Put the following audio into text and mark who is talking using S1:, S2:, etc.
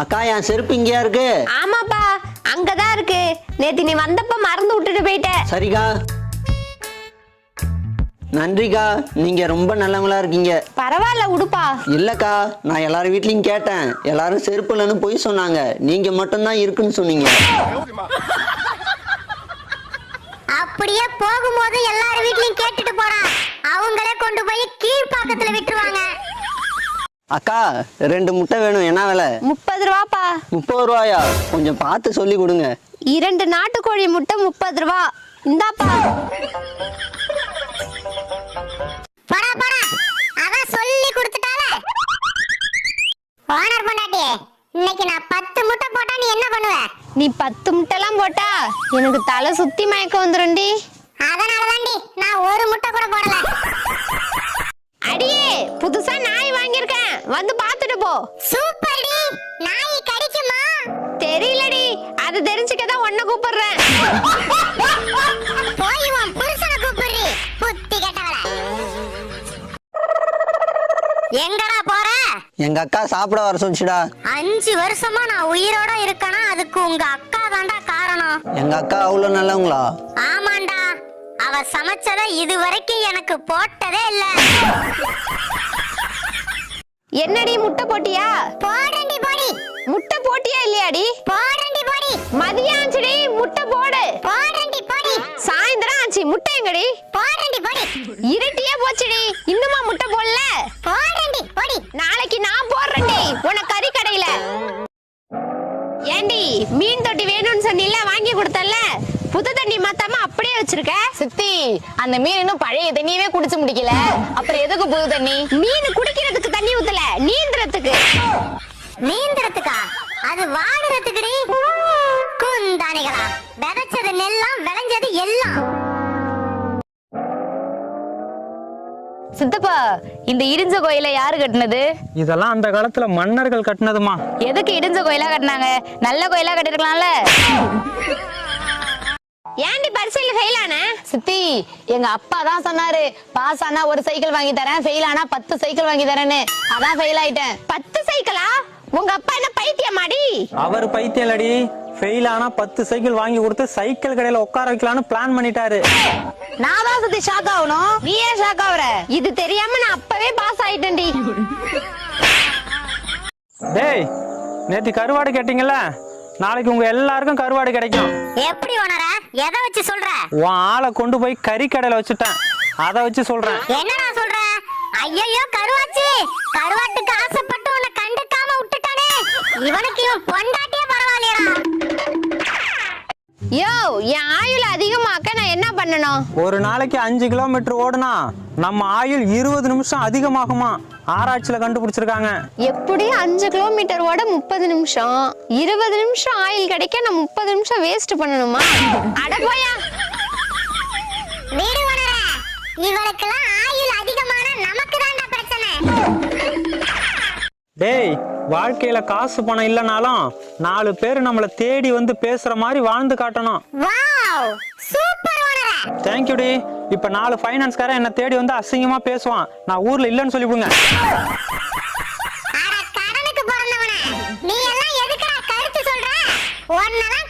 S1: அக்கா என் செருப்பு இங்கயா இருக்கு?
S2: ஆமாப்பா அங்கதான் இருக்கு. நேத்து நீ வந்தப்ப மறந்து விட்டுட்டு போயிட்ட.
S1: சரிக்கா. நன்றிக்கா, நீங்க ரொம்ப நல்லவங்களா இருக்கீங்க.
S2: பரவாயில்ல உடுப்பா.
S1: இல்லக்கா, நான் எல்லாரும் வீட்லயும் கேட்டேன். எல்லாரும் செருப்பு இல்லைன்னு போய் சொன்னாங்க. நீங்க மட்டும்தான் இருக்குன்னு சொன்னீங்க.
S3: அப்படியே போகும்போது எல்லாரும் வீட்லயும் கேட்டுட்டு போறான். அவங்களே கொண்டு போய் கீழ்பாக்கத்துல விட்டுருவாங்க.
S1: அக்கா 2 முட்டை வேணும். என்ன விலை?
S2: 30 ரூபாப்பா.
S1: 30 ரூபாயா? கொஞ்சம் பார்த்து சொல்லி கொடுங்க.
S2: 2 நாட்டுக்கோழி முட்டை 30 ரூபா. இந்தாப்பா.
S3: படா படா, அதான் சொல்லி கொடுத்துட்டால. ஓனர் பொண்டாட்டி, இன்னைக்கு நான் 10 முட்டை போட்டா நீ என்ன பண்ணுவ?
S2: நீ 10 முட்டைலாம் போட்டா எனக்கு தலை சுத்தி மயக்கம் வந்துருண்டி.
S3: அதனாலதாண்டி நான் 1 முட்டை கூட போடல.
S2: அடியே, புதுசா நாய் வாங்கியிருக்கேன், வந்து பாத்துட்டு போ.
S3: சூப்பர் டி. நாய் கடிக்குமா?
S2: தெரியலடி, அது தெரிஞ்சுக்கதான் உன்னை கூப்பிடுறேன்.
S3: போய் உன் புருஷனை கூப்பிடுறி, புத்தி கெட்டவள. எங்கடா போற?
S1: எங்க அக்கா சாப்பிட வர சொல்லிச்சுடா.
S3: 5 வருஷமா நான் உயிரோட இருக்கனா, அதுக்கு உங்க அக்கா தாண்டா காரணம்.
S1: எங்க அக்கா அவ்வளவு நல்லவங்களா?
S3: ஆமாண்டா, அவ சமைச்சத இதுவரைக்கும் எனக்கு போட்டதே இல்ல.
S2: என்னடி முட்டை போட்டியா?
S3: போடுறேன்டி போடி.
S2: முட்டை போட்டியா இல்லையாடி?
S3: போடுறேன்டி போடி.
S2: மதியம் ஆச்சுடி, முட்டை போடு.
S3: போடுறேன்டி போடி.
S2: சாயந்தரம் ஆச்சு, முட்டை எங்கடி?
S3: போடுறேன்டி போடி.
S2: இருட்டியே போச்சுடி, இன்னுமா முட்டை போடல?
S3: போடுறேன்டி போடி.
S2: நாளைக்கு நான் போடுறேன்டி உன கறி கடையில. ஏண்டி, மீன் தொட்டி வேணும்னு சொன்னில, வாங்கி கொடுத்தல, புது தண்ணி மாத்தாம அப்படியே வச்சிருக்க?
S4: சித்தி, அந்த மீன் இன்னும் பழைய தண்ணியவே குடிச்சு முடிக்கல, அப்புறம் எதுக்கு புது தண்ணி?
S2: மீன் குடிக்கிறதுக்கு தண்ணி ஊத்தல, நீந்துறதுக்கு.
S3: நீந்திரத்துக்கா? அது வாடுறதுக்குடி. குந்தானிகளா, விதைச்சது நெல்லாம் விளைஞ்சது எல்லாம்.
S4: சித்தப்பா, இந்த இடிஞ்ச கோயிலை யாரு கட்டினது?
S5: இதெல்லாம் அந்த காலத்துல மன்னர்கள் கட்டினதுமா.
S4: எதுக்கு இடிஞ்ச கோயிலா கட்டினாங்க? நல்ல கோயிலா கட்டிருக்கலாம்ல.
S2: ஏண்டி பரிசையில ஃபெயில் ஆன?
S4: சித்தி, எங்க அப்பா தான் சொன்னாரு, பாஸ் ஆனா 1 சைக்கிள் வாங்கி தரேன், ஃபெயில் ஆனா 10 சைக்கிள் வாங்கி தரேன்னு. அதான் ஃபெயில் ஆயிட்டேன்.
S2: 10 சைக்கிளா? உங்க அப்பா என்ன பைத்தியமாடி?
S5: அவர் பைத்தியலடி. ஃபெயில் ஆனா 10 சைக்கிள் வாங்கி கொடுத்து சைக்கிள் கடையில உட்கார வைக்கலாம்னு பிளான் பண்ணிட்டாரு.
S4: நான் தான் சித்தி ஷாக் ஆகணும், நீ ஏன் ஷாக் ஆகுற?
S2: இது தெரியாம நான் அப்பவே பாஸ் ஆயிட்டேன்டி.
S5: டேய், நேத்து கருவாடு கேட்டீங்கல்ல, நாளைக்கு உங்க எல்லாருக்கும் கருவாடு கிடைக்கும்.
S3: எப்படி ஓனர? எதை வச்சு சொல்ற?
S5: உன் ஆளை கொண்டு போய் கறி கடையில வச்சுட்டேன், அதை வச்சு சொல்றேன்.
S3: என்னடா சொல்ற? ஐயோ கருவாச்சி, கருவாட்டுக்கு ஆசைப்பட்டு உன்னை கண்டுக்காம விட்டுட்டானே. இவனுக்கு இவன் பொண்டாட்டியே பரவாயில்லையா?
S2: யோ, என் ஆயுள் அதிகமாக்க நான் என்ன பண்ணணும்?
S5: ஒரு நாளைக்கு 5 கிலோமீட்டர் ஓடுனா நம்ம ஆயுள் 20 நிமிஷம் அதிகமாகுமா, ஆராய்ச்சியில கண்டுபிடிச்சிருக்காங்க.
S2: எப்படி 5 கிலோமீட்டர் ஓட 30 நிமிஷம், 20 நிமிஷம் ஆயில் கிடைக்க நான் 30 நிமிஷம் வேஸ்ட் பண்ணணுமா? அட போயா.
S3: வீடு ஓனர, இவளுக்கெல்லாம் ஆயுள் அதிகமான நமக்கு தான்டா பிரச்சனை.
S5: டேய், வாழ்க்கையில காசு பணம் இல்லனாலும் 4 பேர் நம்மளை தேடி வந்து பேசுற மாதிரி வாழ்ந்து காட்டணும்.
S3: வாவ், சூப்பர் ஓனர.
S5: தேங்க்யூ டி. இப்ப 4 ஃபைனான்ஸ்காரன் என்ன தேடி வந்து அசிங்கமா பேசுவான், நான் ஊர்ல இல்லன்னு சொல்லிவிடுங்க.
S3: அட கடனுக்கு பிறந்தவனே, நீ எல்லாம் எதுக்குடா கருத்து சொல்ற? உன்னெல்லாம்